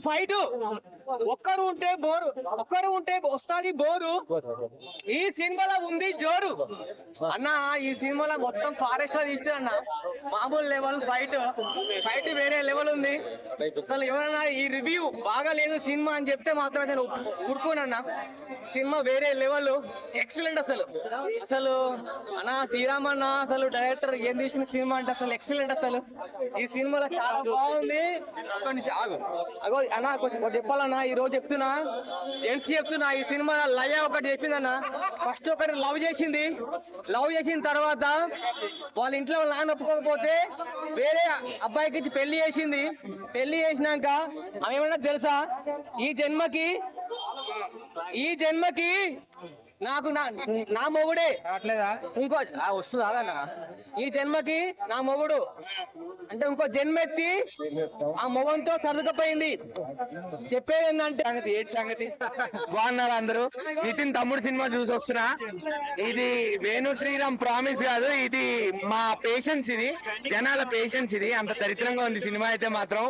Fight ఒక్కరు ఉంటే వస్తాది బోరు. ఈ సినిమాలో ఉంది జోరు అన్న. ఈ సినిమాలో మొత్తం ఫారెస్ట్ లో తీస్తారు అన్న. మామూలు లెవెల్ ఫైట్ వేరే లెవెల్ ఉంది. అసలు ఎవరైనా ఈ రివ్యూ బాగా లేదు సినిమా అని చెప్తే మాత్రం నేను ఊరుకోనన్నా. సినిమా వేరే లెవెల్, ఎక్సలెంట్. అసలు అన్న శ్రీరామ్ అన్న అసలు డైరెక్టర్ ఏం తీసిన సినిమా అంటే అసలు ఎక్సలెంట్. అసలు ఈ సినిమాలో చాలా బాగుంది. అగో అన్న ఒకటి చెప్పాలన్నా, ఈ రోజు చెప్తున్నా, జెంట్స్ చెప్తున్నా, ఈ సినిమా లయ ఒకటి చెప్పిందన్న. ఫస్ట్ ఒకటి లవ్ చేసిన తర్వాత వాళ్ళ ఇంట్లో వాళ్ళ నాన్న ఒప్పుకోకపోతే వేరే అబ్బాయికి ఇచ్చి పెళ్లి చేసింది. పెళ్లి చేసినాక ఆమె ఏమన్నా తెలుసా, ఈ జన్మకి నాకు నా మొగుడే ఇంకో వస్తుందా అన్న. ఈ జన్మకి నా మొగుడు అంటే ఇంకో జన్మెత్తి ఆ మొగంతో సర్దుకపోయింది. చెప్పేది ఏంటంటే సంగతి బాగున్నారు అందరూ. నితిన్ తమ్ముడు సినిమా చూసి వస్తున్నా. ఇది వేణు శ్రీరామ్ ప్రామిస్ కాదు, ఇది మా పేషెన్స్, ఇది జనాల పేషెన్స్. ఇది అంత దరిద్రంగా ఉంది సినిమా అయితే మాత్రం.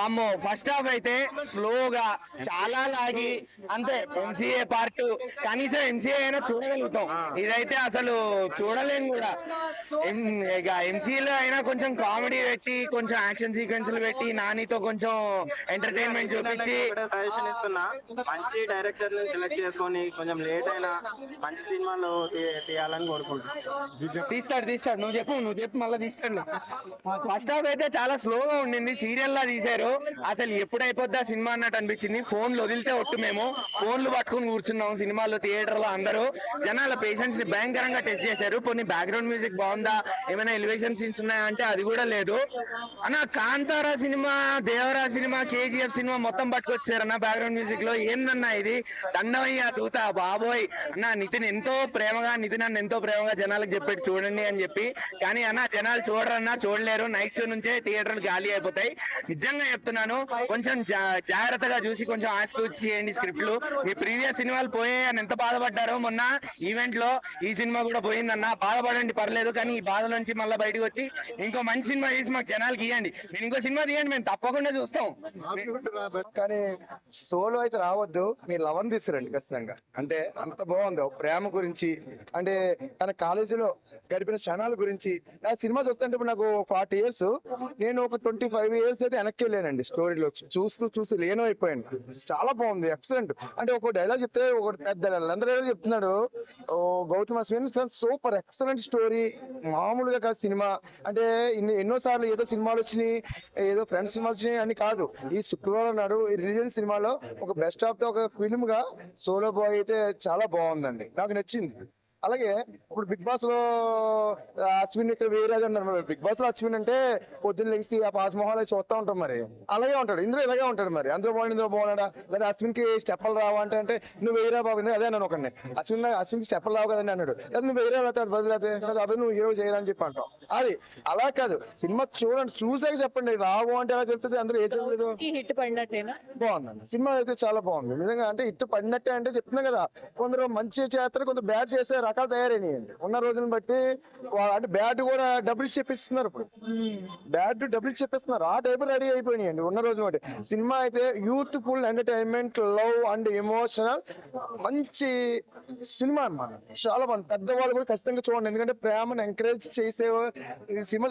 అమ్మో ఫస్ట్ హాఫ్ అయితే స్లోగా చాలా లాగి అంతే. ఎంసీఏ పార్ట్ కనీసం ఎంసీఏ అయినా చూడగలుగుతాం, ఇదైతే అసలు చూడలేం కూడా. ఇక ఎంసీఏలో అయినా కొంచెం కామెడీ పెట్టి, కొంచెం యాక్షన్ సీక్వెన్స్లు పెట్టి, నానితో కొంచెం ఎంటర్టైన్మెంట్ చూపించి సజెషన్ ఇస్తున్నా. మంచి డైరెక్టర్ ని సెలెక్ట్ చేసుకొని కొంచెం లేట్ అయినా మంచి సినిమాలు తీయాలని కోరుకుంటున్నాను. తీస్తాడు. నువ్వు చెప్పు మళ్ళీ తీస్తాడు. ఫస్ట్ హాఫ్ అయితే చాలా స్లోగా ఉండింది, సీరియల్ లా తీశారు. అసలు ఎప్పుడు అయిపోద్దా సినిమా అన్నట్టు అనిపించింది. ఫోన్లు వదిలితే ఒట్టు, మేము ఫోన్లు పట్టుకుని కూర్చున్నాం సినిమాలో. థియేటర్ లో అందరూ జనాల పేషెన్స్ ని భయంకరంగా టెస్ట్ చేశారు. కొన్ని బ్యాక్గ్రౌండ్ మ్యూజిక్ బాగుందా, ఏమైనా ఎలివేషన్ సీన్స్ ఉన్నాయా అంటే అది కూడా లేదు అన్న. Kantara cinema, Devara cinema, KGF cinema మొత్తం పట్టుకొచ్చారు అన్న బ్యాక్గ్రౌండ్ మ్యూజిక్ లో. ఏందన్నా ఇది దండవయ్యా దూత బాబోయ్ అన్న. నితిన్ ఎంతో ప్రేమగా జనాలకు చెప్పాడు చూడండి అని చెప్పి. కానీ అన్న జనాలు చూడరన్నా, చూడలేరు. నైట్ షో నుంచే థియేటర్లు ఖాళీ అయిపోతాయి. నిజంగా చెప్తున్నాను, కొంచెం జాగ్రత్తగా చూసి కొంచెం ఆశ చేయండి స్క్రిప్ట్లు. మీ ప్రీవియస్ సినిమాలు పోయాయని ఎంత బాధపడ్డారో మొన్న ఈవెంట్ లో, ఈ సినిమా కూడా పోయిందన్న. బాధపడండి పర్లేదు, కానీ ఈ బాధ నుంచి మళ్ళీ బయటకు వచ్చి ఇంకో మంచి సినిమా తీసి మాకు జనాలకి ఇవ్వండి. మీరు ఇంకో సినిమా తీయండి, మేము తప్పకుండా చూస్తాం. కానీ సోలో అయితే రావద్దు, మీరు లవన్ తీస్తారండి ఖచ్చితంగా. అంటే అంత బాగుంది ప్రేమ గురించి, అంటే తన కాలేజీలో గడిపిన క్షణాల గురించి. ఆ సినిమా చూస్తుంటే ఇప్పుడు నాకు 40 years, నేను ఒక 25 years అయితే వెనక్కి వెళ్ళానండి. స్టోరీలో చూస్తూ లేనో అయిపోయాను. చాలా బాగుంది, ఎక్సలెంట్. అంటే ఒక డైలాగ్ చెప్తే ఒక పెద్ద అందరూ చెప్తున్నాడు, Gautam Ashwin super excellent story, మామూలుగా కాదు సినిమా. అంటే ఎన్నోసార్లు ఏదో సినిమాలు వచ్చినాయి, ఏదో ఫ్రెండ్స్ సినిమాలు వచ్చినాయి అని కాదు. ఈ శుక్రవారం నాడు రిలీజ్ సినిమాలో ఒక బెస్ట్ ఆఫ్ ద ఒక ఫిల్మ్ గా సోలో బాయ్ అయితే చాలా బాగుందండి, నాకు నచ్చింది. అలాగే ఇప్పుడు బిగ్ బాస్ లో అశ్విన్ ఇక్కడ వేరే అన్నారు. బిగ్ బాస్ లో అశ్విన్ అంటే పొద్దున్న లెగిసి ఆ పాస్ మొహాలు చూస్తూ ఉంటాం, మరి అలాగే ఉంటాడు. ఇందులో ఇలాగే ఉంటాడు. మరి అందులో బాగున్నాడా లేదా అశ్విన్ కి స్టెప్పులు రావా అంటే నువ్వు వేరే బాగుంది అదే అన్నాను ఒకరిని. అశ్విన్ కి స్టెప్పులు రావు కదండి అన్నాడు. లేదా నువ్వు వేరే బదులైతే అదే నువ్వు హీరో చేయాలని చెప్పి అంటావు. అది అలా కాదు, సినిమా చూడండి, చూసాక చెప్పండి. రావు అంటే ఎలా తెలుస్తుంది, అందులో ఏ చెప్పలేదు. బాగుందండి సినిమా అయితే చాలా బాగుంది నిజంగా. అంటే హిట్ పడినట్టే అంటే చెప్తున్నా కదా. కొందరు మంచి చేస్తారు, కొందరు బ్యాడ్ చేస్తారు, రకాలు తయారైనాయండి ఉన్న రోజులను బట్టి. అంటే బ్యాట్ కూడా డబ్బులు చెప్పిస్తున్నారు. ఇప్పుడు బ్యాట్ డబ్బులు చెప్పిస్తున్నారు, ఆ టైపు రెడీ అయిపోయినాయండి ఉన్న రోజులు బట్టి. సినిమా అయితే youthful entertainment, love and emotional మంచి సినిమా అన్నమాట. చాలా బాగుంది. పెద్దవాళ్ళు కూడా ఖచ్చితంగా చూడండి, ఎందుకంటే ప్రేమను ఎంకరేజ్ చేసే సినిమా